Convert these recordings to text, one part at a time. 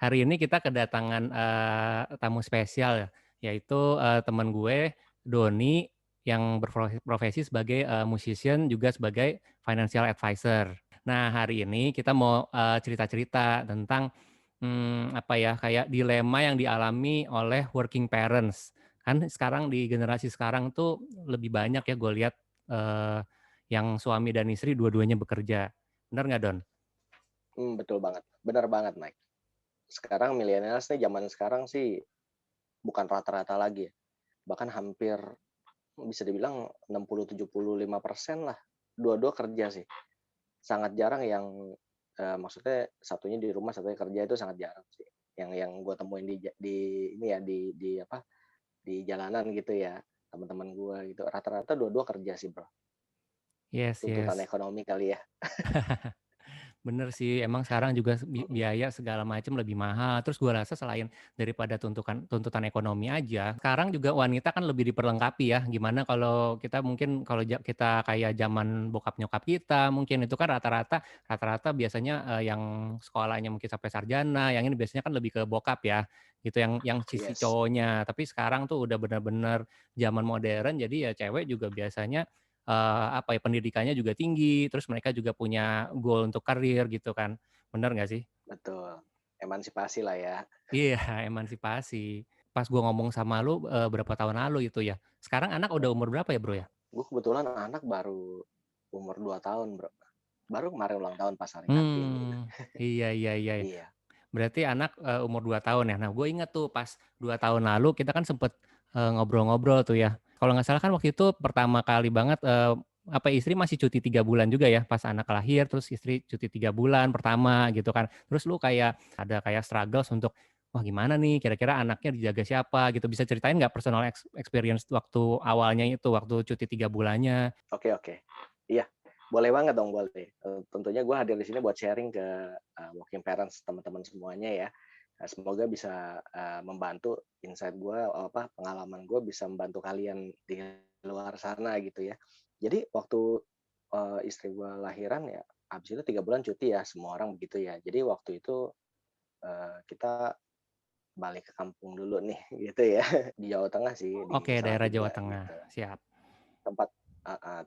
Hari ini kita kedatangan, tamu spesial ya, yaitu, temen gue, Doni, yang profesi sebagai, musician juga sebagai financial advisor. Nah, hari ini kita mau, cerita-cerita tentang, apa ya, kayak dilema yang dialami oleh working parents. Kan sekarang di generasi sekarang tuh lebih banyak ya gue lihat, eee, yang suami dan istri dua-duanya bekerja. Bener nggak, Don? Betul banget, benar banget, Mike. Sekarang millennials nih zaman sekarang sih bukan rata-rata lagi ya, bahkan hampir bisa dibilang 60-75% lah, dua-dua kerja sih. Sangat jarang yang, maksudnya satunya di rumah, satunya kerja itu sangat jarang sih. Yang gue temuin di ini ya, di apa, di jalanan gitu ya, teman-teman gue gitu, rata-rata dua-dua kerja sih, Bro. Yes, Tuntutan yes. ekonomi kali ya. Bener sih, emang sekarang juga biaya segala macam lebih mahal. Terus gue rasa selain daripada tuntutan ekonomi aja, sekarang juga wanita kan lebih diperlengkapi ya. Gimana kalau kita mungkin kalau kita kayak zaman bokap nyokap kita, mungkin itu kan rata-rata biasanya yang sekolahnya mungkin sampai sarjana, yang ini biasanya kan lebih ke bokap ya, gitu yang sisi Yes, cowoknya. Tapi sekarang tuh udah bener-bener zaman modern, jadi ya cewek juga biasanya apa ya, pendidikannya juga tinggi, terus mereka juga punya goal untuk karir gitu kan, bener nggak sih? betul. Emansipasi lah ya. Iya, emansipasi. Pas gua ngomong sama lu, berapa tahun lalu itu ya. Sekarang anak udah umur berapa ya, Bro, ya? Gue kebetulan anak baru umur 2 tahun, Bro. Baru kemarin ulang tahun pas hari Kartini gitu. Hmm, iya iya iya. Iya, Berarti anak, umur 2 tahun ya. Nah, gue inget tuh pas 2 tahun lalu kita kan sempet, ngobrol-ngobrol tuh ya. Kalau nggak salah kan waktu itu pertama kali banget, apa, istri masih cuti 3 bulan juga ya pas anak lahir, terus istri cuti 3 bulan pertama gitu kan. Terus lu kayak ada kayak struggles untuk, "Wah gimana nih kira-kira anaknya dijaga siapa?" Gitu. Bisa ceritain nggak personal experience waktu awalnya itu, waktu cuti 3 bulannya? oke oke. Iya, boleh banget dong, boleh. Tentunya gue hadir di sini buat sharing ke, working parents teman-teman semuanya ya. Semoga bisa, membantu insight gue, apa, pengalaman gue bisa membantu kalian di luar sana gitu ya. Jadi waktu, istri gue lahiran ya, habis itu 3 bulan cuti ya, semua orang begitu ya. Jadi waktu itu, kita balik ke kampung dulu nih gitu ya, di Jawa Tengah sih, di Oke, daerah Jawa Salatiga Tengah, gitu. siap. Tempat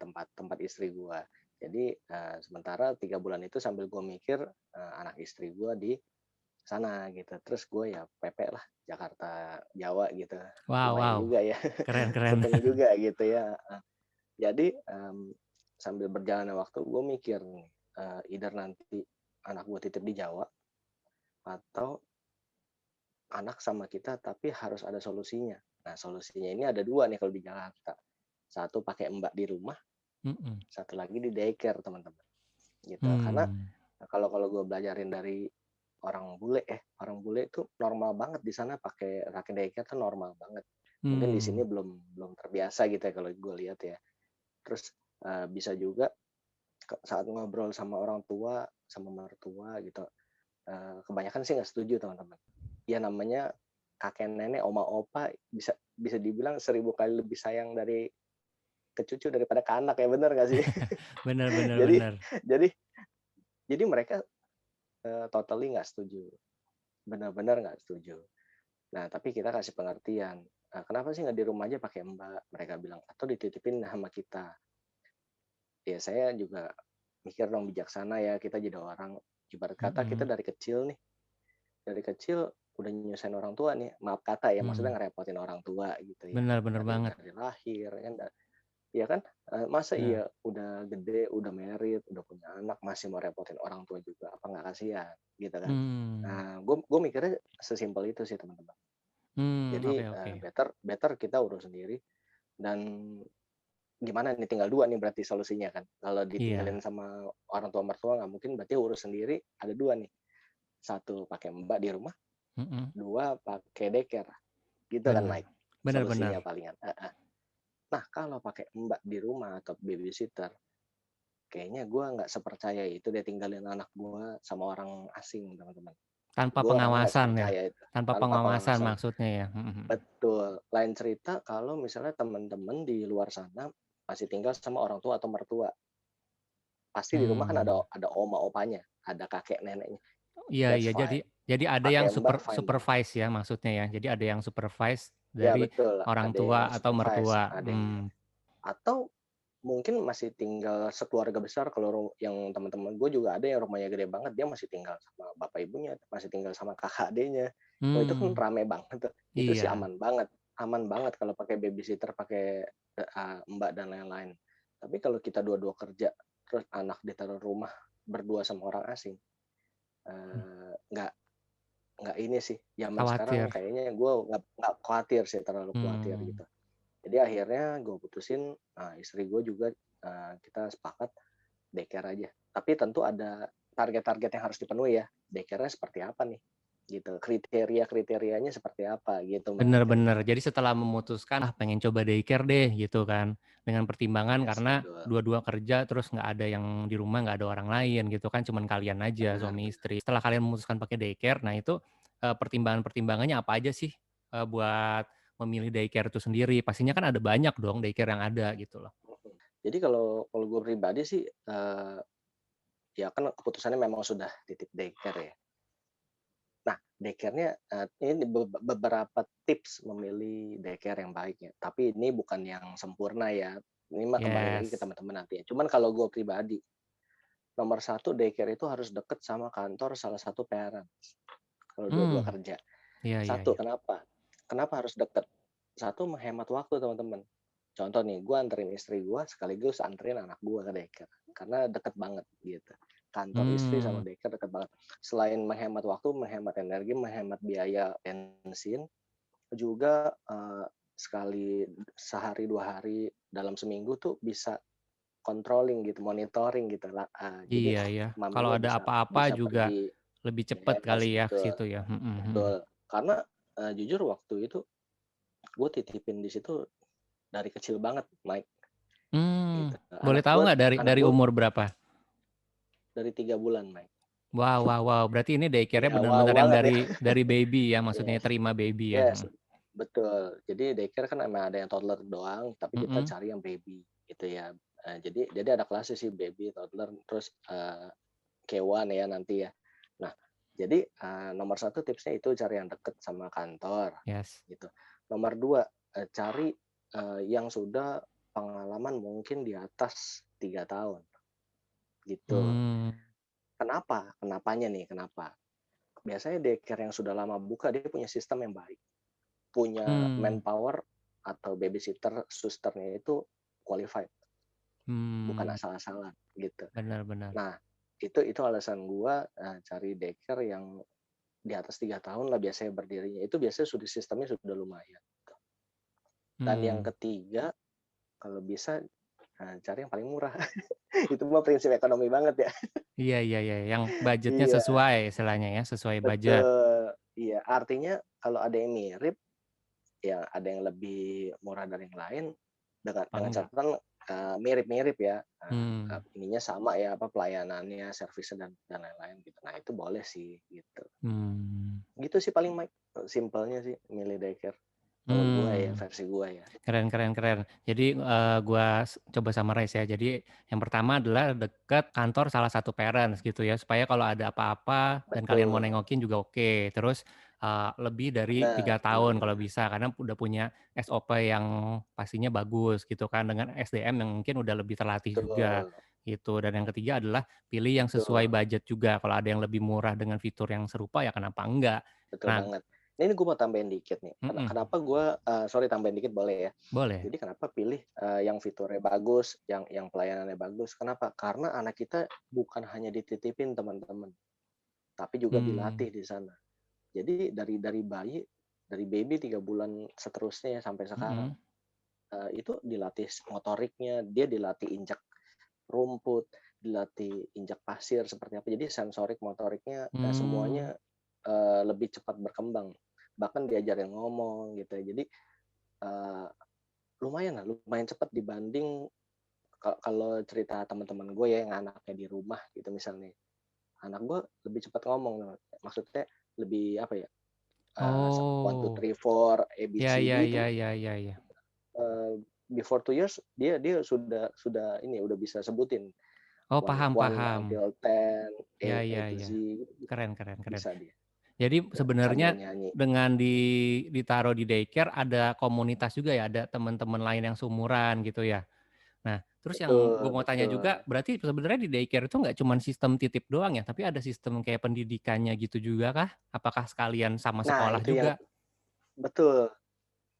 tempat tempat istri gua. Jadi, sementara 3 bulan itu sambil gua mikir, anak istri gua di sana gitu. Terus gue ya pepek lah Jakarta, Jawa gitu. Wow Lumayan wow, juga ya, keren keren. setting juga gitu ya, heeh. Jadi, sambil berjalannya waktu gue mikir nih, either nanti anak gue titip di Jawa atau anak sama kita tapi harus ada solusinya. Nah, solusinya ini ada 2 nih kalau di Jakarta. Satu pakai mbak di rumah, Mhm. satu lagi di daycare, teman-teman. Gitu. Karena Mmm. kalau kalau gue belajarin dari orang bule itu normal banget di sana pakai pakai daycare tuh normal banget. Mungkin di Mmm. sini belum belum terbiasa gitu ya kalau gue lihat ya. Terus bisa juga saat ngobrol sama orang tua, sama mertua gitu, kebanyakan sih nggak setuju teman-teman. Ya namanya kakek nenek, oma opa bisa bisa dibilang 1000 kali lebih sayang dari ke cucu daripada ke anak ya, bener nggak sih? Bener bener Jadi bener. jadi jadi mereka totally nggak setuju, benar-benar nggak setuju. Nah, tapi kita kasih pengertian, "Kenapa sih nggak di rumah aja pakai Mbak?" Mereka bilang, "Atau dititipin sama kita." Ya saya juga mikir dong bijaksana ya, kita jadi orang ibarat kata kita Mhm. dari kecil nih, dari kecil udah nyusahin orang tua nih, maaf kata ya, maksudnya Mmm. ngerepotin orang tua gitu ya, Bener bener banget. dari lahir ya kan, ya kan, masa Bener. iya udah gede, udah married, udah punya anak, masih mau repotin orang tua juga, apa nggak kasihan, gitu kan. Mmm. Nah, gue mikirnya sesimpel itu sih, teman-teman. Jadi, Oke oke. better better kita urus sendiri dan gimana nih, tinggal 2 nih berarti solusinya kan. Kalau ditinggalin Iya. sama orang tua mertua nggak mungkin, berarti urus sendiri, ada 2 nih, satu pakai Mbak di rumah, Mhm. 2 pakai daycare, gitu kan, Bener. Mike, Bener solusinya bener. palingan, heeh. Nah, kalau pakai Mbak di rumah atau babysitter, kayaknya gue nggak sepercaya itu dia tinggalin anak gue sama orang asing, teman-teman. Tanpa Gue orangnya nggak pengawasan ya? sepercaya itu, Tanpa tanpa pengawasan pengawasan. maksudnya ya? Mhm mhm. Betul. Lain cerita kalau misalnya teman-teman di luar sana masih tinggal sama orang tua atau mertua. Pasti di rumah kan Mmm. ada oma opanya, ada kakek neneknya. Iya That's iya. Jadi fine. Jadi ada yang pakai Mbak fine banget. supervise ya maksudnya ya? Jadi ada yang supervise Ya dari betul, orang ada yang tua atau supervise, mertua? ada yang atau mungkin masih tinggal sekeluarga besar kalau yang teman-teman gue juga ada yang rumahnya gede banget, dia masih tinggal sama bapak ibunya, masih tinggal sama kakak adenya. Wah itu kan Mmm, rame banget tuh. Itu sih iya. aman banget kalau pakai babysitter, pakai mbak dan lain-lain. Tapi kalau kita dua-dua kerja, terus anak ditaruh rumah berdua sama orang asing, Mmm, nggak ini sih. Zaman sekarang khawatir. kayaknya gue nggak khawatir sih, terlalu khawatir Mmm, gitu. Jadi akhirnya gue putusin, istri gue juga, kita sepakat daycare aja. Tapi tentu ada target-target yang harus dipenuhi ya. Daycare-nya seperti apa nih? Gitu. Kriteria-kriterianya seperti apa gitu bener mungkin. bener. Jadi setelah memutuskan, "Ah, pengen coba daycare deh," gitu kan, dengan pertimbangan Yes, karena betul. dua-dua kerja, terus nggak ada yang di rumah, nggak ada orang lain gitu kan, cuman kalian aja Benar, suami benar. istri. Setelah kalian memutuskan pakai daycare, nah itu, pertimbangan-pertimbangannya apa aja sih, buat memilih daycare itu sendiri? Pastinya kan ada banyak dong daycare yang ada gitu loh. Mhm. Jadi kalau kalau gue pribadi sih, ya kan keputusannya memang sudah titip daycare ya. Nah, daycare-nya, ini beberapa tips memilih daycare yang baik ya, tapi ini bukan yang sempurna ya, ini mah kembali lagi ke Yes. teman-teman nanti ya. Cuman kalau gue pribadi, nomor satu daycare itu harus deket sama kantor salah satu parents, kalau dua-dua Mmm, kerja. iya iya Satu, iya. kenapa? Kenapa harus deket? Satu, menghemat waktu teman-teman. Contoh nih, gue anterin istri gue sekaligus anterin anak gue ke daycare, karena deket banget gitu. Kantor istri sama Mmm, daycare deket banget. Selain menghemat waktu, menghemat energi, menghemat biaya bensin, juga sekali sehari 2 hari dalam seminggu tuh bisa controlling gitu, monitoring gitu lah. Jadi iya ya. Kalau maminya ada bisa apa-apa bisa juga pergi. lebih cepet kali Yes, ya ke betul, situ ya? Mhm mhm. betul. Karena jujur waktu itu gue titipin di situ dari kecil banget, Mike, Mmm, gitu. boleh tahu nggak Anak dari gue umur berapa? dari 3 bulan, Mike. Wow wow wow, berarti ini daycare-nya Iya, wow bener-bener yang banget ya. dari baby ya, maksudnya Yes, terima baby ya? yes, Mhm. betul. Jadi daycare kan emang ada yang toddler doang, tapi kita Mhm, cari yang baby gitu ya. Jadi ada kelasnya sih baby, toddler, terus K1 ya nanti ya. Nah, jadi nomor satu tipsnya itu cari yang deket sama kantor yes. gitu. Nomor dua, cari yang sudah pengalaman mungkin di atas 3 tahun gitu. Mmm, Kenapa? Kenapanya nih? Kenapa? Biasanya daycare yang sudah lama buka dia punya sistem yang baik, punya mmm, manpower atau babysitter, susternya itu qualified, bukan mmm, asal-asalan gitu. bener bener. Nah, itu alasan gua cari daycare yang di atas 3 tahun lah biasanya berdirinya. Itu biasanya sudah sistemnya sudah lumayan. Dan yang Mmm, ketiga, kalau bisa cari yang paling murah. Itu mah prinsip ekonomi banget ya. iya iya iya, yang budgetnya Iya, sesuai istilahnya ya, sesuai budget. betul. Iya, artinya kalau ada yang mirip, ya ada yang lebih murah dari yang lain, Apa dengan enggak? catatan mirip-mirip ya, Mmm, ininya sama ya, apa pelayanannya, servisnya dan lain-lain gitu. Nah itu boleh sih gitu. mmm, Gitu sih paling Mike, simpelnya sih milih daycare. Kalau gua ya, mmm. versi gua ya. Keren keren keren. Jadi, gua coba summarize ya. Jadi yang pertama adalah dekat kantor salah satu parents gitu ya, supaya kalau ada apa-apa dan kalian mau Betul, nengokin juga oke. Terus, lebih dari benar, 3 benar, tahun kalau benar. bisa, karena udah punya SOP yang pastinya bagus gitu kan, dengan SDM yang mungkin udah lebih terlatih juga, Betul, gitu. Dan yang ketiga adalah pilih yang sesuai betul, budget juga, kalau ada yang lebih murah dengan fitur yang serupa ya kenapa enggak. betul Nah banget. Nah, ini gue mau tambahin dikit nih. mhm, Kenapa gue, sorry tambahin dikit boleh ya? boleh. Jadi kenapa pilih yang fiturnya bagus, yang pelayanannya bagus? Kenapa? Karena anak kita bukan hanya dititipin teman-teman, tapi juga Mmm, dilatih di sana. Jadi dari bayi, dari baby 3 bulan seterusnya ya sampai sekarang, mhm, itu dilatih motoriknya, dia dilatih injak rumput, dilatih injak pasir seperti apa. Jadi sensorik motoriknya mmm. semuanya lebih cepat berkembang. Bahkan diajarin ngomong gitu ya. Jadi eh, lumayan lah, lumayan cepat dibanding kalau cerita teman-teman gue ya yang anaknya di rumah gitu misalnya. Anak gue lebih cepat ngomong, maksudnya lebih apa ya? 1, 2, Oh, 3, 4 ya ya ABCD itu ya ya ya ya. eh, before 2 years dia sudah ini udah bisa sebutin Oh, one paham one paham. until ten, Ya A ya to Z ya. gitu, Keren keren keren. bisa dia. Jadi sambil sebenarnya nyanyi. dengan ditaruh di daycare ada komunitas juga ya, ada teman-teman lain yang seumuran gitu ya? Nah, terus yang gue Betul mau tanya juga, betul. berarti sebenarnya di daycare itu nggak cuma sistem titip doang ya, tapi ada sistem kayak pendidikannya gitu juga kah? Apakah sekalian sama Nah sekolah itu yang juga? betul.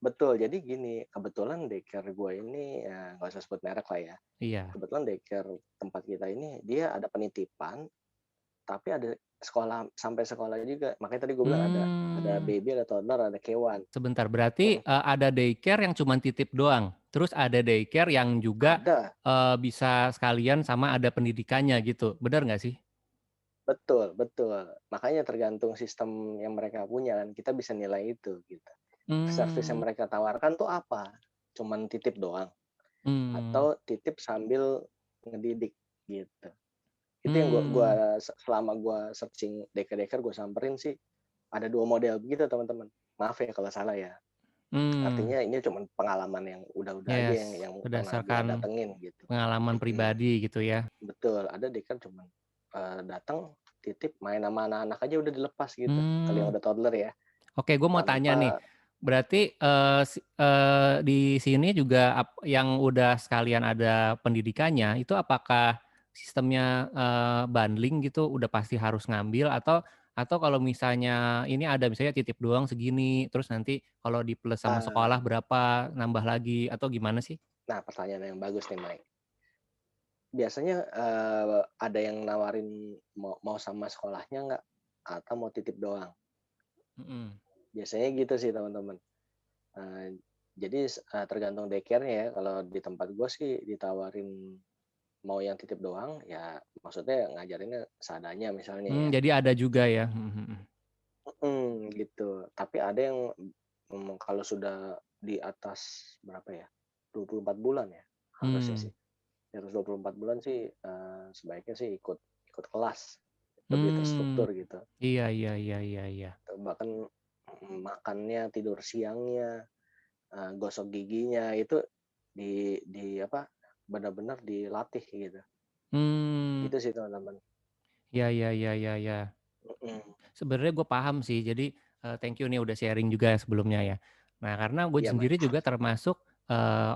Betul, jadi gini, kebetulan daycare gue ini, nggak usah sebut merek lah ya. Iya. Kebetulan daycare tempat kita ini, dia ada penitipan, tapi ada sekolah, sampai sekolah juga. Makanya tadi gue bilang ada Mmm, baby, ada toddler, ada K1. sebentar, berarti, ada daycare yang cuma titip doang, terus ada daycare yang juga, Ada, bisa sekalian sama ada pendidikannya gitu, bener nggak sih? betul betul. Makanya tergantung sistem yang mereka punya kan, kita bisa nilai itu, gitu. Servis yang Mmm, mereka tawarkan tuh apa? Cuman titip doang, mmm, atau titip sambil ngedidik, gitu. Itu yang mmm, selama gua searching daycare-daycare gua samperin sih, ada 2 model begitu teman-teman. Maaf ya kalau salah ya. mmm, Artinya ini cuman pengalaman yang udah-udah aja yes, yang pernah gua berdasarkan datengin gitu. pengalaman Mhm, pribadi gitu ya? betul. Ada daycare cuman, datang, titip, main sama anak-anak aja udah dilepas gitu, kalau yang Mmm. udah toddler ya, Oke, gue mau tanya nih, tanpa berarti, di sini juga yang udah sekalian ada pendidikannya, itu apakah sistemnya, bundling gitu, udah pasti harus ngambil atau kalau misalnya ini ada misalnya titip doang segini, terus nanti kalau di-plus sama sekolah ah, berapa, nambah lagi, atau gimana sih? nah pertanyaan yang bagus nih, Mike. Biasanya, ada yang nawarin mau mau sama sekolahnya nggak? Atau mau titip doang? Mhm. Biasanya gitu sih teman-teman. Jadi tergantung daycare-nya ya, kalau di tempat gue sih ditawarin mau yang titip doang, ya maksudnya ngajarinnya seadanya misalnya ya, Jadi ada juga ya? Mhm mhm. gitu. Tapi ada yang, kalau sudah di atas berapa ya, 24 bulan ya, harusnya Mmm, sih. Di atas 24 bulan sih, sebaiknya sih ikut ikut kelas, lebih mmm, terstruktur gitu. iya iya iya iya iya. Bahkan, makannya, tidur siangnya, gosok giginya itu di apa, benar-benar dilatih gitu. Mmm, Itu sih teman-teman. iya iya iya iya iya. Mhm. Sebenarnya gue paham sih. Jadi, thank you nih udah sharing juga sebelumnya ya. Nah, karena gue Iya, sendiri Mike. juga termasuk,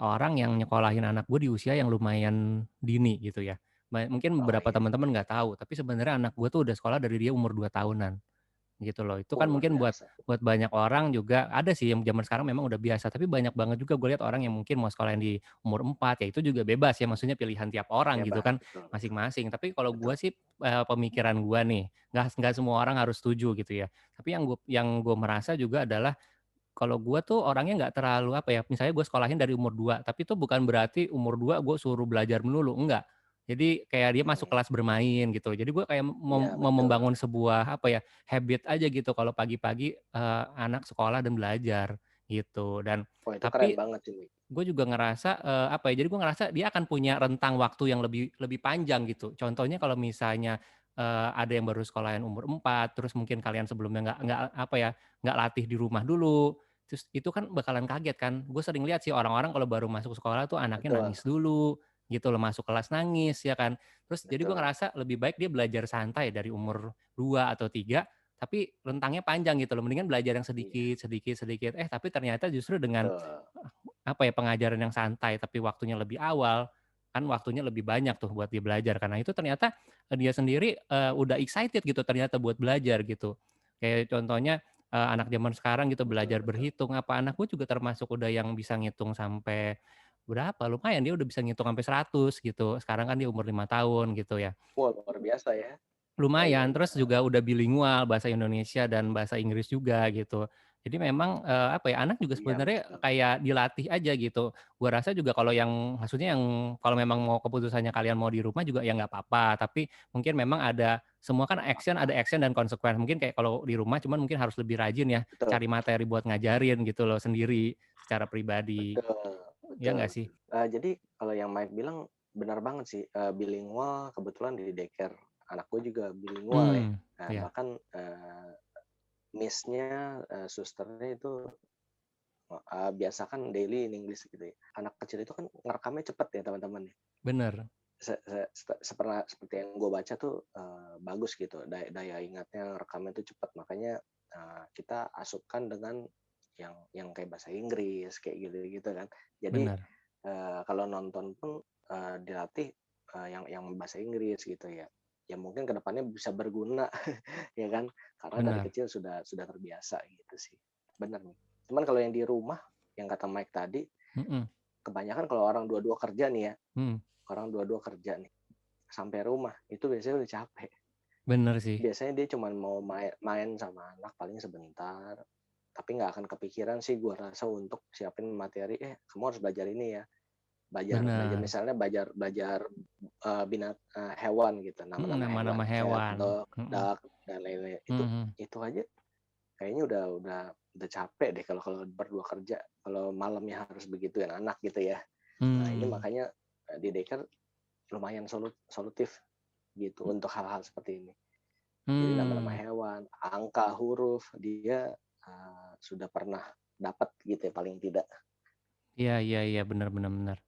orang yang nyekolahin anak gue di usia yang lumayan dini gitu ya. Mungkin Oh, beberapa iya. teman-teman nggak tahu, tapi sebenarnya anak gue tuh udah sekolah dari dia umur 2 tahunan. Gitu loh. Itu Oh, kan luar mungkin buat biasa. buat banyak orang juga ada sih yang zaman sekarang memang udah biasa, tapi banyak banget juga gue lihat orang yang mungkin mau sekolah yang di umur 4 ya itu juga bebas ya, maksudnya pilihan tiap orang gitu Hebat, kan, betul betul. masing-masing. Tapi kalau gue Betul. sih, pemikiran gue nih, nggak semua orang harus setuju gitu ya. Tapi yang gue merasa juga adalah kalau gue tuh orangnya nggak terlalu apa ya, misalnya gue sekolahin dari umur 2 tapi itu bukan berarti umur 2 gue suruh belajar melulu, enggak. Jadi kayak dia masuk Mhm. kelas bermain gitu. Jadi gue kayak Iya, mau betul. membangun sebuah apa ya, habit aja gitu kalau pagi-pagi, anak sekolah dan belajar gitu. Dan Wah, itu keren tapi banget sih, Mike. gue juga ngerasa, apa ya, jadi gue ngerasa dia akan punya rentang waktu yang lebih lebih panjang gitu. Contohnya kalau misalnya, ada yang baru sekolahan umur 4 terus mungkin kalian sebelumnya nggak apa ya, nggak latih di rumah dulu, terus itu kan bakalan kaget kan. Gue sering lihat sih orang-orang kalau baru masuk sekolah tuh anaknya Betul nangis dulu, gitu loh, masuk kelas nangis ya kan. Terus jadi gue betul. ngerasa lebih baik dia belajar santai dari umur 2 atau 3 tapi rentangnya panjang gitu loh, mendingan belajar yang Iya, sedikit sedikit sedikit, tapi ternyata justru dengan betul. apa ya, pengajaran yang santai tapi waktunya lebih awal, kan waktunya lebih banyak tuh buat dia belajar. Karena itu ternyata, dia sendiri, udah excited gitu ternyata buat belajar gitu. Kayak contohnya, anak zaman sekarang gitu Betul belajar betul. berhitung apa, anakku juga termasuk udah yang bisa ngitung sampai berapa, lumayan dia udah bisa ngitung sampai 100 gitu. Sekarang kan dia umur 5 tahun gitu ya. Wah, luar biasa ya. Oh, iya Lumayan, iya. terus juga udah bilingual, bahasa Indonesia dan bahasa Inggris juga gitu. Jadi memang, apa ya, anak juga Iya, sebenarnya betul. kayak dilatih aja gitu. Gua rasa juga kalau yang maksudnya yang kalau memang mau keputusannya kalian mau di rumah juga ya nggak apa-apa, tapi mungkin memang ada semua kan Nggak action, apa-apa. ada action dan konsekuensi. Mungkin kayak kalau di rumah cuman mungkin harus lebih rajin ya, Betul cari materi buat ngajarin gitu loh sendiri secara pribadi. betul Ya betul. nggak sih? Jadi kalau yang Mike bilang benar banget sih, bilingual kebetulan di daycare anak gue juga bilingual ya. Ya. Bahkan, miss-nya, susternya itu, biasakan daily in English gitu ya. Anak kecil itu kan ngerekamnya cepet ya teman-teman ya. Bener. seperti yang gue baca tuh bagus gitu, daya ingatnya, rekamnya tuh cepat, makanya kita asupkan dengan yang kayak bahasa Inggris kayak gitu kan. Jadi Benar, kalau nonton pun dilatih yang bahasa Inggris gitu ya. Ya mungkin kedepannya bisa berguna ya kan, karena dari benar. kecil sudah terbiasa gitu sih. Benar nih. Cuman kalau yang di rumah, yang kata Mike tadi, Mhm, kebanyakan kalau orang dua-dua kerja nih ya, mhm, orang dua-dua kerja nih, sampai rumah itu biasanya udah capek. bener sih. Biasanya dia cuma mau main sama anak paling sebentar, tapi nggak akan kepikiran sih gue rasa untuk siapin materi, kamu harus belajar ini ya, belajar belajar Bener, misalnya belajar belajar hewan gitu, nama-nama hewan, nama-nama cat, hewan. dog, Mhm, duck, dan lain-lain. mhm, Itu aja kayaknya udah capek deh kalau kalau berdua kerja, kalau malamnya harus begituin anak gitu ya. Nah ini mmm, makanya di daycare lumayan solutif gitu untuk hal-hal seperti ini. Jadi nama-nama mmm. hewan, angka, huruf, dia sudah pernah dapat gitu ya paling tidak. Iya iya iya, bener bener bener.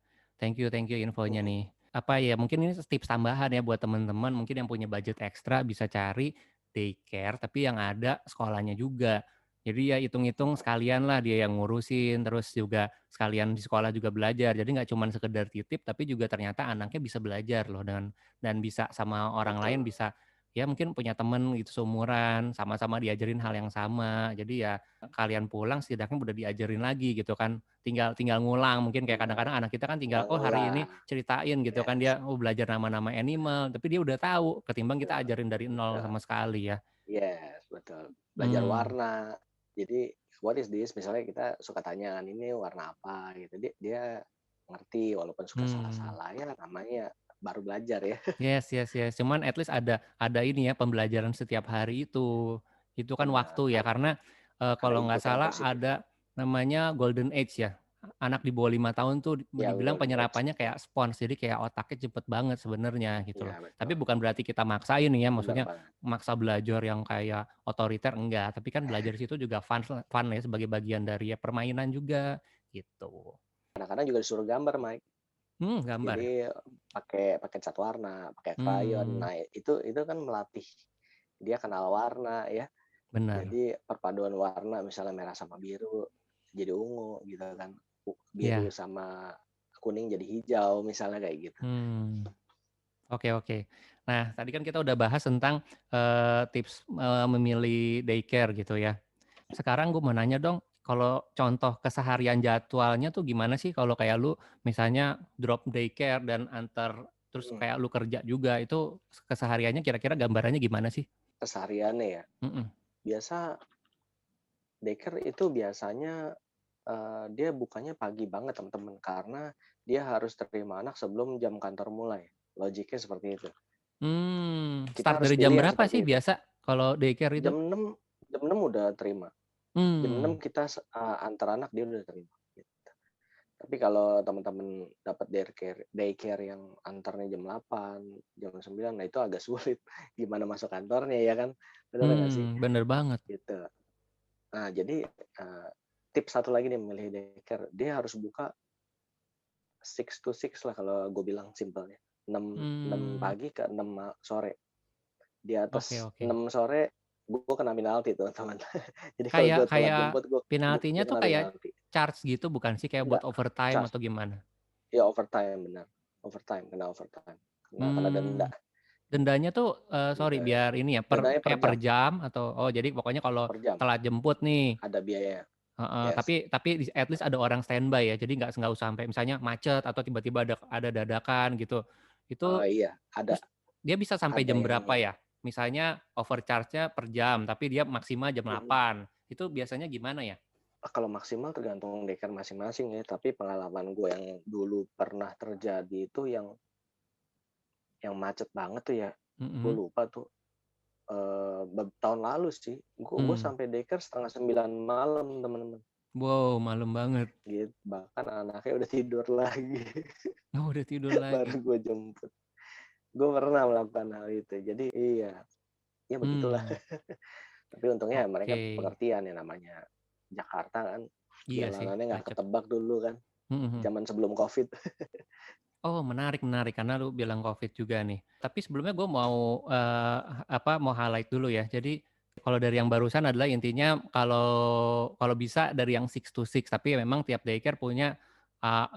Thank you infonya Mhm. nih. Apa ya, mungkin ini tips tambahan ya buat teman-teman mungkin yang punya budget ekstra bisa cari daycare, tapi yang ada sekolahnya juga. Jadi ya hitung-hitung sekalian lah dia yang ngurusin, terus juga sekalian di sekolah juga belajar. Jadi nggak cuman sekedar titip, tapi juga ternyata anaknya bisa belajar loh dan bisa sama orang lain, Betul. bisa ya mungkin punya temen gitu seumuran, sama-sama diajarin hal yang sama. Jadi ya kalian pulang setidaknya udah diajarin lagi gitu kan. Tinggal tinggal ngulang mungkin kayak Benar, kadang-kadang anak kita kan tinggal, tinggal "Oh hari ini ngulang. ceritain," gitu kan Yes, dia, oh belajar nama-nama animal, tapi dia udah tahu ketimbang kita betul, ajarin dari nol betul. sama sekali ya. Yes, betul. Belajar Mmm, warna. Jadi, what is this? Misalnya kita suka tanya, ini warna apa gitu. Dia ngerti walaupun suka mmm, salah-salah ya namanya baru belajar ya. yes yes yes, cuman at least ada ini ya pembelajaran setiap hari itu. Itu kan Benar, waktu ya karena, ada kalau nggak input yang salah positif. ada namanya golden age ya, anak di bawah 5 tahun tuh Ya, dibilang golden age. penyerapannya kayak spons, jadi kayak otaknya cepet banget sebenarnya gitu loh. Ya, Tapi betul. bukan berarti kita maksain ya, Benar maksudnya banget. maksa belajar yang kayak otoriter, enggak, tapi kan belajar di situ juga fun ya sebagai bagian dari ya permainan juga, gitu. Kadang-kadang juga disuruh gambar, Mike. Gambar ya? Jadi pakai pakai cat warna, pakai krayon. Mmm, Nah, itu kan melatih dia kenal warna ya. bener, Jadi perpaduan warna misalnya merah sama biru jadi ungu gitu kan. Biru iya, sama kuning jadi hijau misalnya kayak gitu. mmm. Oke oke. Nah, tadi kan kita udah bahas tentang, tips, memilih daycare gitu ya. Sekarang gue mau nanya dong, kalau contoh keseharian jadwalnya tuh gimana sih kalau kayak lu misalnya drop daycare dan antar terus Mhm. kayak lu kerja juga, itu kesehariannya kira-kira gambarannya gimana sih? Kesehariannya ya. Mhm. Biasa daycare itu biasanya dia bukanya pagi banget teman-teman karena dia harus terima anak sebelum jam kantor mulai. Logiknya seperti itu. Kita Start harus dari jam pilih yang berapa sih seperti itu. biasa kalau daycare itu? Jam 6 udah terima. Jam 6 Mmm, kita antar anak dia udah terima. Gitu. Tapi kalau teman-teman dapat daycare yang antarnya jam 8, jam 9, nah itu agak sulit. Gimana masuk kantornya ya kan? Benar nggak sih? bener banget. Gitu. Nah, jadi tips satu lagi nih memilih daycare, dia harus buka 6 to 6 lah kalau gue bilang simpelnya. 6 Mmm, pagi ke 6 sore. Di oke atas oke. 6 sore gue kena penalti tuh teman. Jadi kalau Kayak gue telat kayak jemput gue penaltinya tuh kena kayak penalti. charge gitu bukan sih? Kayak buat Enggak, overtime cas. atau gimana? Ya overtime benar. Overtime, kena overtime. Kena denda Mmm, dendanya tuh, gitu sorry ya. biar ini ya, Dendanya per kayak per jam, jam atau oh jadi pokoknya kalau per jam. telat jemput nih Ada biaya. heeh, Yes. tapi at least ada orang standby ya, jadi nggak usah sampai misalnya macet atau tiba-tiba ada dadakan gitu. Oh Itu iya, ada terus dia bisa sampai ada jam yang berapa ya? Misalnya overcharge-nya per jam, tapi dia maksimal jam mm, 8, itu biasanya gimana ya? kalau maksimal tergantung daycare masing-masing ya, tapi pengalaman gue yang dulu pernah terjadi itu yang macet banget tuh ya. Gue Mhm, lupa tuh tahun lalu sih. Gue mmm, sampai daycare setengah 9 malam teman-teman. wow malam banget. Gitu. Bahkan anaknya udah tidur lagi. Oh udah tidur Baru lagi. gue jemput. Gue pernah melakukan hal itu. Jadi iya, ya begitulah. Mmm, Tapi untungnya mereka oke. pengertian ya namanya Jakarta kan. Iya sih, Jalanannya nggak macet. ketebak dulu kan. Mhm mhm. Zaman sebelum COVID. Oh, menarik menarik, karena lu bilang Covid juga nih. Tapi sebelumnya gue mau, mau highlight dulu ya. Jadi kalau dari yang barusan adalah intinya kalau kalau bisa dari yang six to six, tapi memang tiap daycare punya,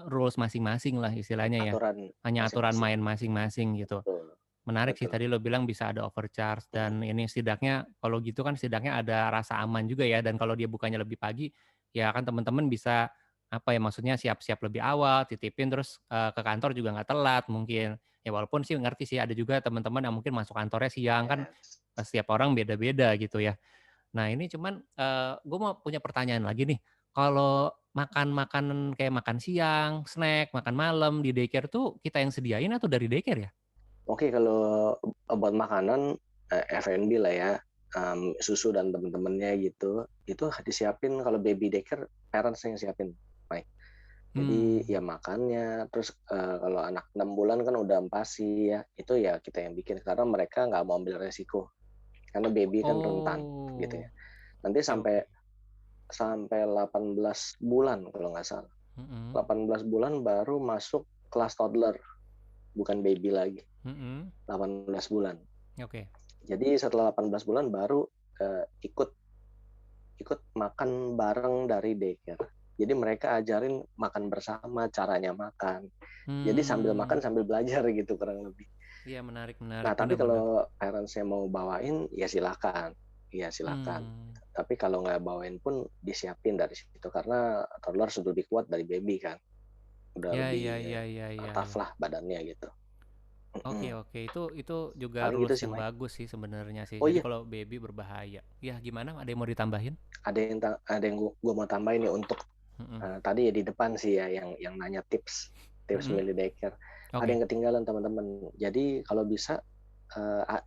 rules masing-masing lah istilahnya ya. Aturan Hanya aturan masing-masing. main masing-masing gitu. Betul, Menarik sih betul. tadi lo bilang bisa ada overcharge Mhm. dan ini setidaknya kalau gitu kan setidaknya ada rasa aman juga ya, dan kalau dia bukanya lebih pagi, ya kan teman-teman bisa, apa ya, maksudnya siap-siap lebih awal, titipin terus, ke kantor juga nggak telat mungkin. Ya walaupun sih ngerti sih ada juga teman-teman yang mungkin masuk kantornya siang kan, Yes. setiap orang beda-beda gitu ya. Nah ini cuman, gue mau punya pertanyaan lagi nih, kalau makan makanan kayak makan siang, snack, makan malam di daycare tuh kita yang sediain atau dari daycare ya? Oke, kalau buat makanan, F&B lah ya, susu dan temen-temennya gitu, itu disiapin kalau baby daycare parents yang siapin, Mike. Jadi Hmm. ya makannya, terus, kalau anak 6 bulan kan udah AMPASI ya, itu ya kita yang bikin karena mereka nggak mau ambil resiko, karena baby kan rentan gitu Oh, ya. Nanti oke oke. sampai sampai 18 bulan kalau nggak salah. Mhm, 18 bulan baru masuk kelas toddler, bukan baby lagi, mhm, 18 bulan. oke. Jadi setelah 18 bulan baru, ikut ikut makan bareng dari daycare. Jadi mereka ajarin makan bersama, caranya makan. Jadi sambil makan Hmm, sambil belajar gitu kurang lebih. iya menarik menarik, Nah, tapi bener bener. kalau parents-nya mau bawain, ya silakan. Iya silakan. Mmm, Tapi kalau nggak bawain pun disiapin dari situ karena toddler sudah lebih kuat dari baby kan. Udah iya iya lebih iya iya iya tough iya. lah badannya gitu. Oke Mhm. oke, itu juga Paling gitu rules sih, yang Mike. bagus sih sebenarnya sih. Oh Jadi iya, kalau baby berbahaya. Ya gimana, ada yang mau ditambahin? ada yang gua mau tambahin nih untuk Mhm, Tadi ya di depan sih ya yang nanya tips tips mhm, milih daycare. Ada oke. yang ketinggalan teman-teman. Jadi kalau bisa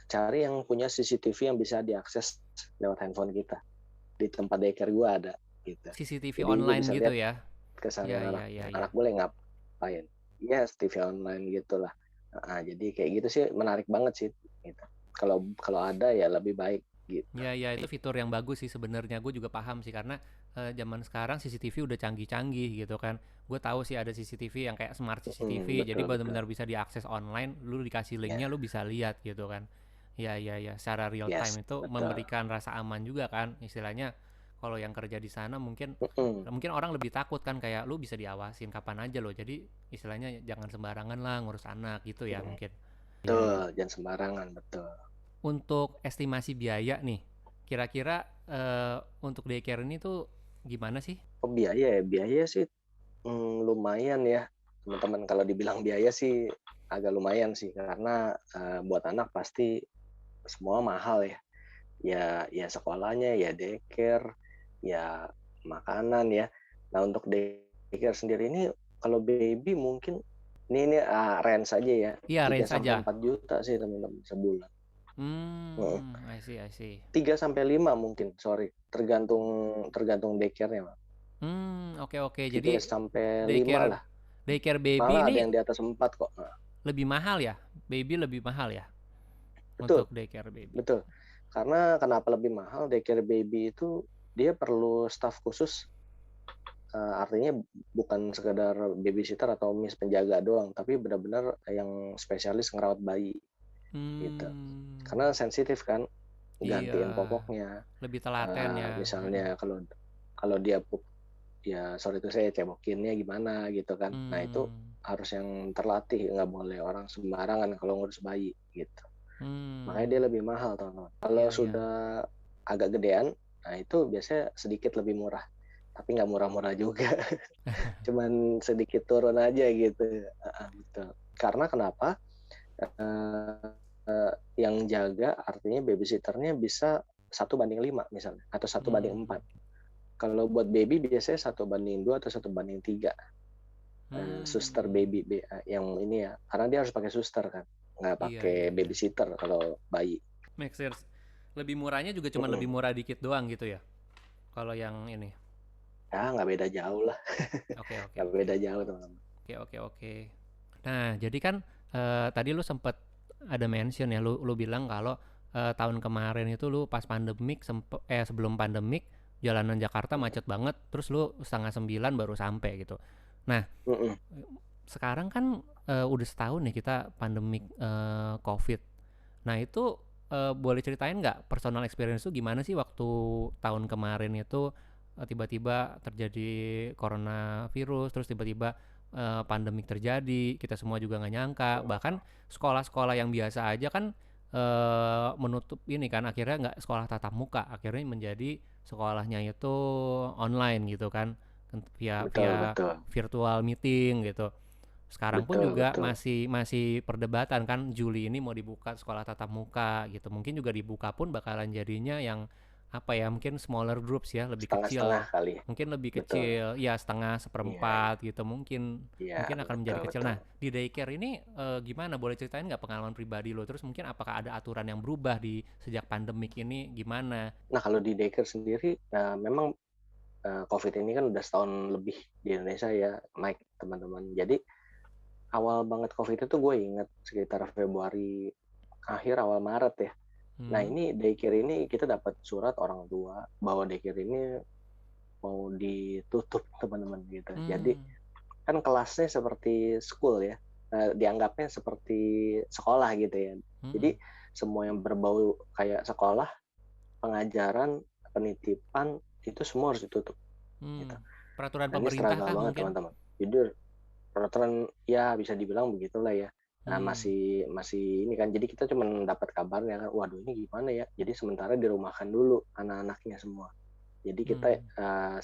cari yang punya CCTV yang bisa diakses lewat handphone kita. Di tempat daycare gua ada gitu. CCTV Jadi gue online bisa gitu lihat ya? Iya keseharian iya anak iya iya. anak boleh ngapain. Yes, TV online gitulah. Jadi kayak gitu sih menarik banget sih gitu. Kalau kalau ada ya lebih baik gitu. Iya iya, itu fitur yang bagus sih sebenarnya, gue juga paham sih karena, zaman sekarang CCTV udah canggih-canggih gitu kan. Gue tahu sih ada CCTV yang kayak smart CCTV, jadi Betul betul. benar-benar bisa diakses online, lu dikasih Ya, linknya lu bisa lihat gitu kan. Iya iya iya, secara real yes, time itu betul. memberikan rasa aman juga kan, istilahnya kalau yang kerja di sana mungkin Mhm. mungkin orang lebih takut kan kayak lu bisa diawasin kapan aja loh, jadi istilahnya jangan sembarangan lah ngurus anak gitu ya Mhm. mungkin. Iya iya. Betul, jangan sembarangan, betul. Untuk estimasi biaya nih, kira-kira, untuk daycare ini tuh gimana sih? Oh biaya ya, biaya sih lumayan ya, teman-teman kalau dibilang biaya sih agak lumayan sih karena, buat anak pasti semua mahal ya. Ya sekolahnya, ya daycare, ya makanan ya. Nah untuk daycare sendiri ini kalau baby mungkin range aja ya, Iya, tiga range sampai aja. empat juta sih teman-teman sebulan. Heeh. I see I see. 3 sampai 5 mungkin, sorry, tergantung tergantung daycare-nya, Bang. Oke oke. 3 Jadi sampai 5 daycare lah, daycare baby malah ada ini yang di atas 4 kok, lebih mahal ya? Baby lebih mahal ya? betul, Untuk daycare baby? betul. Karena kenapa lebih mahal, daycare baby itu dia perlu staf khusus, artinya bukan sekedar babysitter atau miss penjaga doang, tapi benar-benar yang spesialis ngerawat bayi, gitu. Mmm, Karena sensitif kan, iya, gantiin popoknya, lebih telaten ya, mhm. misalnya kalau kalau dia ya sorry itu saya cebokinnya gimana gitu kan. Nah itu Mmm, harus yang terlatih, nggak boleh orang sembarangan kalau ngurus bayi gitu. Makanya mmm, dia lebih mahal teman-teman. Kalau iya iya. sudah agak gedean, nah itu biasanya sedikit lebih murah. Tapi nggak murah-murah juga, cuman sedikit turun aja gitu. Betul. Karena kenapa? Yang jaga artinya babysitternya bisa 1:5 misalnya, atau 1:4. Mmm, Kalau buat baby biasanya 1:2 atau 1:3. Suster mmm, baby yang ini ya, karena dia harus pakai suster kan, nggak iya pakai iya iya. babysitter kalau bayi. Make sense. Lebih murahnya juga cuman lebih Mhm. murah dikit doang gitu ya? Kalau yang ini? Nggak beda jauh lah, Oke oke nggak oke. beda jauh teman-teman. Oke oke oke. Nah, jadi kan, tadi lu sempet ada mention ya, lu bilang kalau, tahun kemarin itu lu pas pandemik sebelum pandemik, jalanan Jakarta macet banget, terus lu 8:30 baru sampai gitu. Nah, Mhm. sekarang kan udah setahun nih kita pandemik COVID. Nah itu boleh ceritain nggak personal experience itu gimana sih waktu tahun kemarin itu tiba-tiba terjadi coronavirus, terus tiba-tiba pandemik terjadi, kita semua juga nggak nyangka. Bahkan sekolah-sekolah yang biasa aja kan menutup ini kan, akhirnya nggak sekolah tatap muka, akhirnya menjadi sekolahnya itu online gitu kan, via Betul, via betul, virtual meeting gitu. Sekarang pun betul, juga betul. masih masih perdebatan kan Juli ini mau dibuka sekolah tatap muka gitu. Mungkin juga dibuka pun bakalan jadinya yang apa ya, mungkin smaller groups ya, lebih Setengah-setengah kecil. kali ya. Mungkin lebih Betul. kecil, ya setengah, Iya, iya. seperempat gitu mungkin. Iya, Mungkin akan betul, menjadi kecil. betul. Nah, di daycare ini gimana? Boleh ceritain nggak pengalaman pribadi lo? Terus mungkin apakah ada aturan yang berubah di sejak pandemik ini gimana? Nah, kalau di daycare sendiri, memang COVID ini kan udah setahun lebih di Indonesia ya, Mike, teman-teman. Jadi awal banget COVID itu gue inget sekitar Februari akhir awal Maret ya. Nah, Hmm. ini daycare ini kita dapat surat orang tua bahwa daycare ini mau ditutup, teman-teman, gitu. Jadi Hmm. kan kelasnya seperti school ya, dianggapnya seperti sekolah gitu ya. Hmm. Jadi semua yang berbau kayak sekolah, pengajaran, penitipan itu semua harus ditutup gitu. Hmm. Peraturan Nah, ini pemerintah struggle kah banget mungkin? teman-teman. Jujur peraturan ya bisa dibilang begitulah ya. Nah, Hmm. masih masih ini kan, jadi kita cuma dapat kabarnya kan, waduh ini gimana ya. Jadi sementara dirumahkan dulu anak-anaknya semua. Jadi kita Hmm.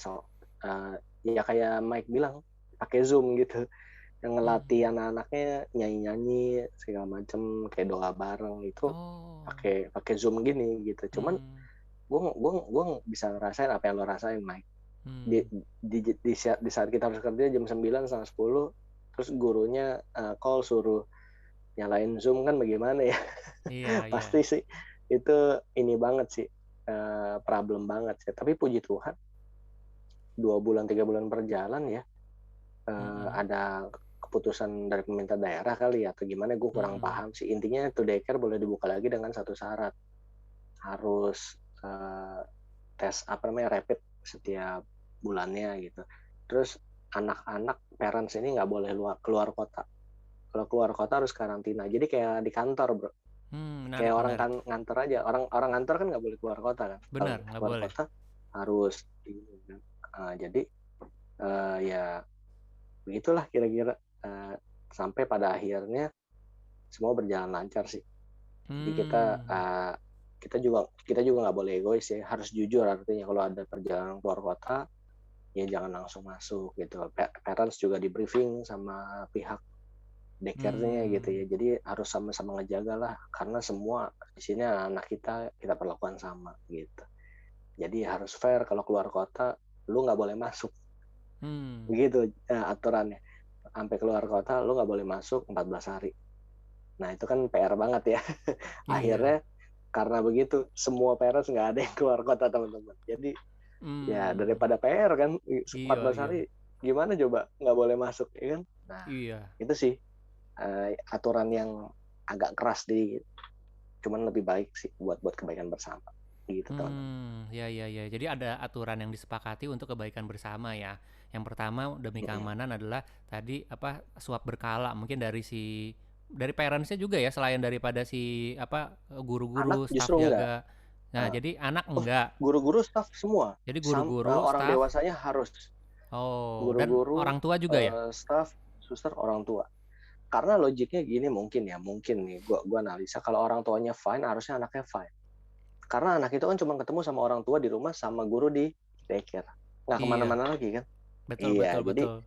ya kayak Mike bilang pakai Zoom gitu, yang Hmm. ngelatih anak-anaknya nyanyi-nyanyi segala macem kayak doa bareng itu Oh. pakai pakai Zoom gini gitu. Cuman Hmm. gue bisa ngerasain apa yang lo rasain, Mike. di, Hmm. di saat kita harus kerja jam 9 sampai 10, terus gurunya call suruh nyalain Zoom kan bagaimana ya. Iya, iya. Pasti sih itu ini banget sih, problem banget sih, tapi puji Tuhan 2 bulan 3 bulan berjalan ya, Mhm. ada keputusan dari pemerintah daerah kali ya atau gimana, gue kurang Mhm. paham sih, intinya tuh daycare boleh dibuka lagi dengan satu syarat, harus tes apa namanya rapid setiap bulannya gitu. Terus anak-anak parents ini nggak boleh keluar kota. Kalau keluar kota harus karantina. Jadi kayak di kantor, bro. Kayak Menarik, orang menarik. kan ngantor aja. Orang orang ngantor kan nggak boleh keluar kota kan. Kalau Benar, nggak keluar boleh. kota harus jadi ya begitulah kira-kira, sampai pada akhirnya semua berjalan lancar sih. Jadi Hmm. kita juga nggak boleh egois ya. Harus jujur, artinya kalau ada perjalanan keluar kota ya jangan langsung masuk gitu. Parents juga di briefing sama pihak daycare-nya gitu Hmm. ya. Jadi harus sama-sama ngejaga lah karena semua di sini anak kita perlakukan sama gitu. Jadi harus fair, kalau keluar kota lu nggak boleh masuk Hmm. begitu aturannya. Sampai keluar kota lu nggak boleh masuk 14 hari. Nah itu kan PR banget ya. Iya. Akhirnya karena begitu semua parents nggak ada yang keluar kota, teman-teman. Jadi ya Hmm. daripada PR kan Iya, 14 iya. hari gimana coba nggak boleh masuk ya kan. Nah Iya. itu sih aturan yang agak keras di, cuman lebih baik sih buat buat kebaikan bersama gitu teman-teman. Ya, ya, ya. Jadi ada aturan yang disepakati untuk kebaikan bersama ya. Yang pertama demi Mm-mm. keamanan adalah tadi apa, swab berkala mungkin dari parentsnya juga ya, selain daripada si apa, Anak guru-guru, staf justru enggak. jaga. Nah, Uh, jadi anak oh, enggak. guru-guru staff semua. Jadi guru-guru, Orang staf, dewasanya harus, oh, dan guru-guru, orang tua juga ya? staff, suster, orang tua. Karena logiknya gini, mungkin nih gua analisa, kalau orang tuanya fine harusnya anaknya fine. Karena anak itu kan cuma ketemu sama orang tua di rumah sama guru di daycare, nggak Iya, kemana-mana lagi kan. betul, Iya, betul, jadi betul.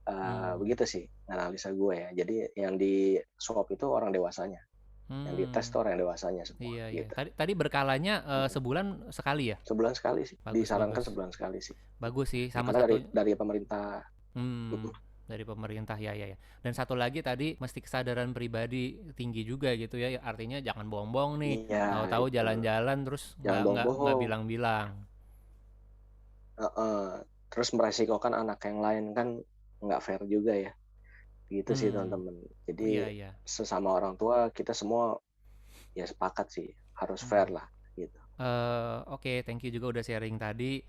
Hmm. begitu sih analisa gue ya. Jadi yang di swab itu orang dewasanya, yang dites Hmm. tuh orang dewasanya semua Iya, iya. gitu. Tadi tadi berkalanya sebulan sekali ya? Sebulan sekali sih, Bagus, disarankan bagus. sebulan sekali sih. Bagus sih, Ya sama karena satu. dari pemerintah. Hmm, dari pemerintah, ya, ya, ya. Dan satu lagi tadi mesti kesadaran pribadi tinggi juga gitu ya. Artinya jangan bohong-bohong nih. Iya Tahu-tahu itu, jalan-jalan terus jangan nggak bohong-bohong. bilang-bilang. Terus meresikokan anak yang lain kan nggak fair juga ya. Gitu sih Hmm, teman-teman. Jadi iya, iya. sesama orang tua kita semua ya sepakat sih harus Hmm. fair lah gitu. Oke, thank you juga udah sharing tadi.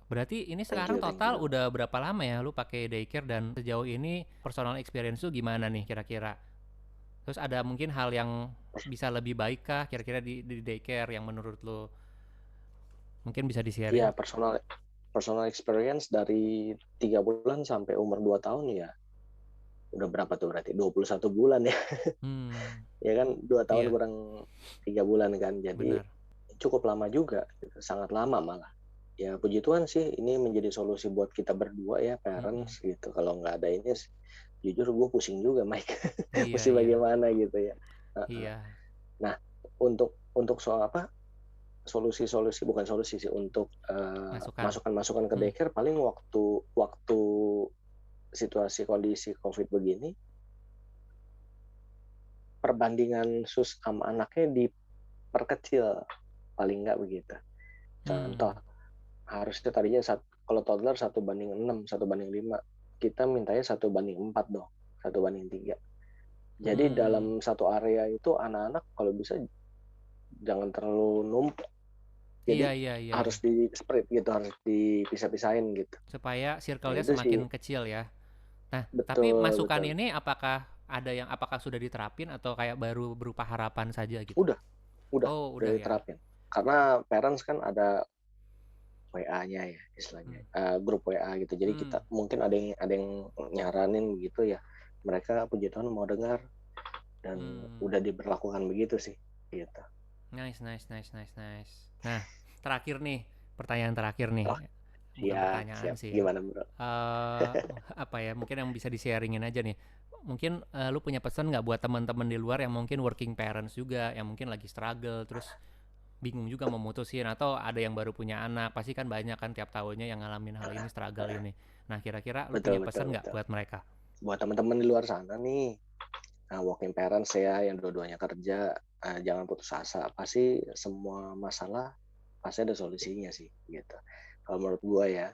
Berarti ini Thank sekarang you, thank total you. udah berapa lama ya lu pakai daycare, dan sejauh ini personal experience lu gimana nih kira-kira? Terus ada mungkin hal yang bisa lebih baik kah kira-kira di daycare yang menurut lu mungkin bisa di-sharing? Iya, personal experience dari 3 bulan sampai umur 2 tahun ya. Udah berapa tuh berarti? 21 bulan ya. Hmm, Ya kan 2 tahun iya, kurang 3 bulan kan. Jadi benar. cukup lama juga, gitu. Sangat lama malah. Ya puji Tuhan sih ini menjadi solusi buat kita berdua ya Mm-mm. parents gitu. Kalau nggak ada ini jujur gue pusing juga Mike. Iya, Mesti iya, bagaimana gitu ya. iya. Nah, untuk soal apa, solusi-solusi bukan solusi sih, untuk Masukan. masukan-masukan ke Hmm. daycare paling waktu situasi kondisi COVID begini, perbandingan sus sama anaknya diperkecil, paling nggak begitu. Contoh, Hmm. harusnya tadinya kalau toddler 1:6, 1:5, kita mintanya 1:4 dong, 1:3. Jadi Hmm. dalam satu area itu anak-anak kalau bisa jangan terlalu numpuk. Iya, Jadi iya, iya, iya. harus di split gitu, harus dipisah-pisahin gitu. Supaya Nah circle-nya itu sih, semakin kecil ya. Nah, tapi betul masukan betul. ini apakah sudah diterapin atau kayak baru berupa harapan saja gitu? Udah, udah, Oh, udah udah ya. diterapin. Karena parents kan ada WA-nya ya istilahnya, Hmm. grup WA gitu. Jadi kita Hmm. mungkin ada yang nyaranin begitu ya. Mereka puji Tuhan mau dengar dan Hmm. udah diberlakukan begitu sih, gitu. Nice, nice, nice, nice, nice. Nah, terakhir nih, pertanyaan terakhir Oh, nih. Bukan siap, pertanyaan siap. sih. Gimana, Bro? Eh apa ya? Mungkin yang bisa di-sharingin aja nih. Mungkin lu punya pesan nggak buat teman-teman di luar yang mungkin working parents juga, yang mungkin lagi struggle, terus bingung juga mau mutusin, atau ada yang baru punya anak, pasti kan banyak kan tiap tahunnya yang ngalamin hal ini, struggle ini. Nah, kira-kira lu punya Betul, betul, pesan nggak betul. buat mereka? Buat teman-teman di luar sana nih, working parents ya, yang dua-duanya kerja, jangan putus asa. Pasti semua masalah pasti ada solusinya sih, gitu. Kalau menurut gua ya,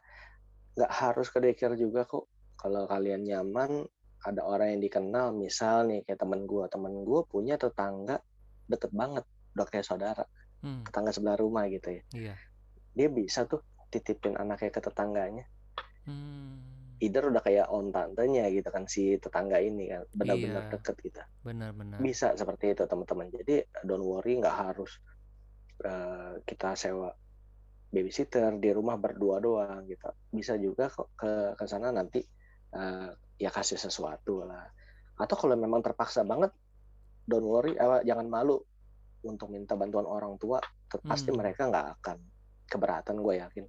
nggak harus ke daycare juga kok. Kalau kalian nyaman, ada orang yang dikenal, misal nih kayak temen gue punya tetangga deket banget, udah kayak saudara, Hmm, tetangga sebelah rumah gitu ya. iya. Dia bisa tuh titipin anaknya ke tetangganya. Hmm, Either udah kayak om tantenya gitu kan si tetangga ini kan, benar-benar iya, deket gitu. benar-benar. Bisa seperti itu teman-teman. Jadi don't worry, nggak harus kita sewa babysitter di rumah berdua doang gitu. Bisa juga kok ke sana nanti ya kasih sesuatu lah. Atau kalau memang terpaksa banget, don't worry, jangan malu untuk minta bantuan orang tua. Pasti Hmm, mereka nggak akan keberatan, gue yakin.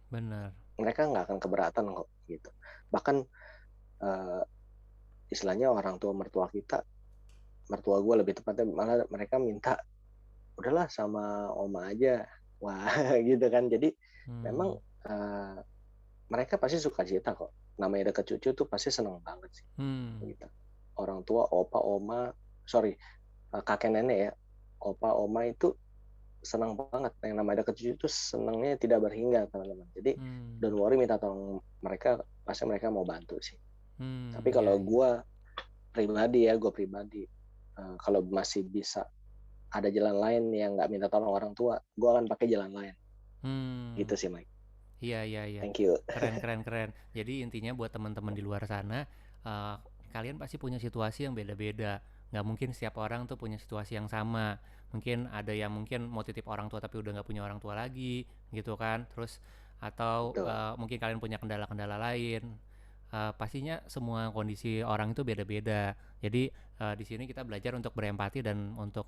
benar. Mereka nggak akan keberatan kok gitu. Bahkan eh, istilahnya orang tua mertua kita, mertua gue lebih tepatnya, malah mereka minta udahlah sama oma aja. Wah gitu kan. Jadi memang Hmm, eh, mereka pasti suka cita kok. Namanya deket cucu tuh pasti seneng banget sih. hmm, Gitu. Orang tua, opa, oma, sorry, kakek nenek ya, opa, oma itu senang banget. Yang namanya deket cucu itu senangnya tidak berhingga teman-teman. Jadi hmm, don't worry, minta tolong mereka, pasti mereka mau bantu sih. Tapi iya, kalau iya. gue pribadi, kalau masih bisa ada jalan lain yang nggak minta tolong orang tua, gue akan pakai jalan lain. Hmm, Gitu sih, Mike. iya, iya, iya. Thank you. Keren, keren, keren. Jadi intinya buat teman-teman di luar sana, eh, kalian pasti punya situasi yang beda-beda. Nggak mungkin setiap orang tuh punya situasi yang sama. Mungkin ada yang mungkin mau titip orang tua tapi udah nggak punya orang tua lagi, gitu kan. Terus atau Betul. mungkin kalian punya kendala-kendala lain. Pastinya semua kondisi orang itu beda-beda. Jadi di sini kita belajar untuk berempati, dan untuk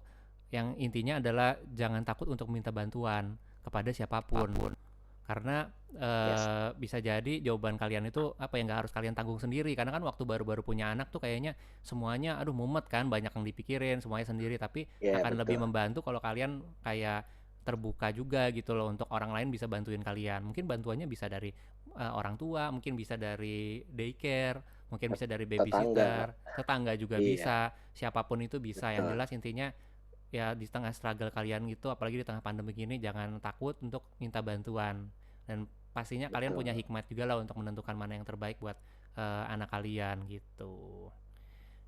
yang intinya adalah jangan takut untuk minta bantuan kepada siapapun, karena Yes. bisa jadi jawaban kalian itu apa yang nggak harus kalian tanggung sendiri, karena kan waktu baru-baru punya anak tuh kayaknya semuanya aduh mumet kan, banyak yang dipikirin semuanya sendiri, tapi Ya, akan lebih betul. membantu kalau kalian kayak terbuka juga gitu loh untuk orang lain bisa bantuin kalian. Mungkin bantuannya bisa dari orang tua, mungkin bisa dari daycare, mungkin bisa dari Tetangga. babysitter, tetangga juga Iya, bisa, siapapun itu bisa. Yang betul. jelas intinya ya di tengah struggle kalian gitu, apalagi di tengah pandemi gini, jangan takut untuk minta bantuan, dan pastinya kalian punya Betul. hikmat juga lah untuk menentukan mana yang terbaik buat anak kalian gitu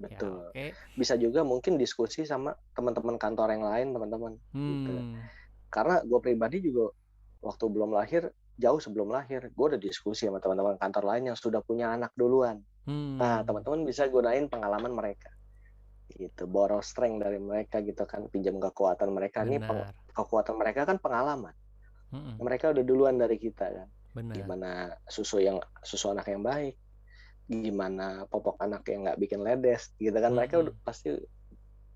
ya. Betul. Oke. Bisa juga mungkin diskusi sama teman-teman kantor yang lain, teman-teman gitu. Hmm. Karena gue pribadi juga waktu belum lahir jauh sebelum lahir, gue udah diskusi sama teman-teman kantor lain yang sudah punya anak duluan. Nah, Hmm, teman-teman bisa gunain pengalaman mereka gitu, borrow strength dari mereka gitu kan, pinjam kekuatan mereka. Ini benar. kekuatan mereka kan pengalaman. Mm-mm, Mereka udah duluan dari kita kan. benar. Gimana susu anak yang baik, gimana popok anak yang nggak bikin ledes gitu kan, mereka Mm-mm. pasti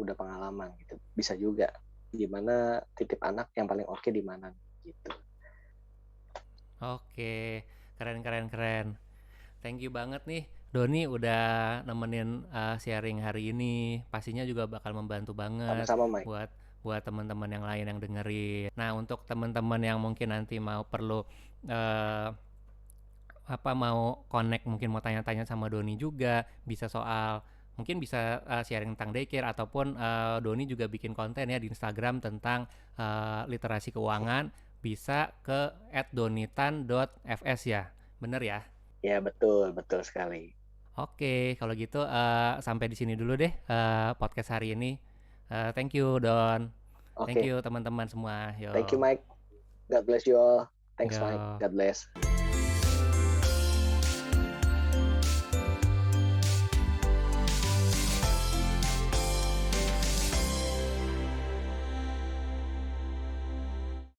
udah pengalaman gitu. Bisa juga gimana titip anak yang paling oke di mana gitu. Oke, keren keren keren. Thank you banget nih Doni udah nemenin sharing hari ini. Pastinya juga bakal membantu banget Sama-sama Mike. buat buat teman-teman yang lain yang dengerin. Nah, untuk teman-teman yang mungkin nanti mau perlu eh, mau connect, mungkin mau tanya-tanya sama Doni juga, bisa soal mungkin bisa sharing tentang daycare ataupun Doni juga bikin konten ya di Instagram tentang literasi keuangan, bisa ke @donitan.fs ya. Bener ya? Ya betul, betul sekali. Oke, kalau gitu sampai di sini dulu deh podcast hari ini. Thank you Don, thank Oke, you teman-teman semua. thank you Yo, Mike. God bless you all. Thanks Mike. yo. God bless.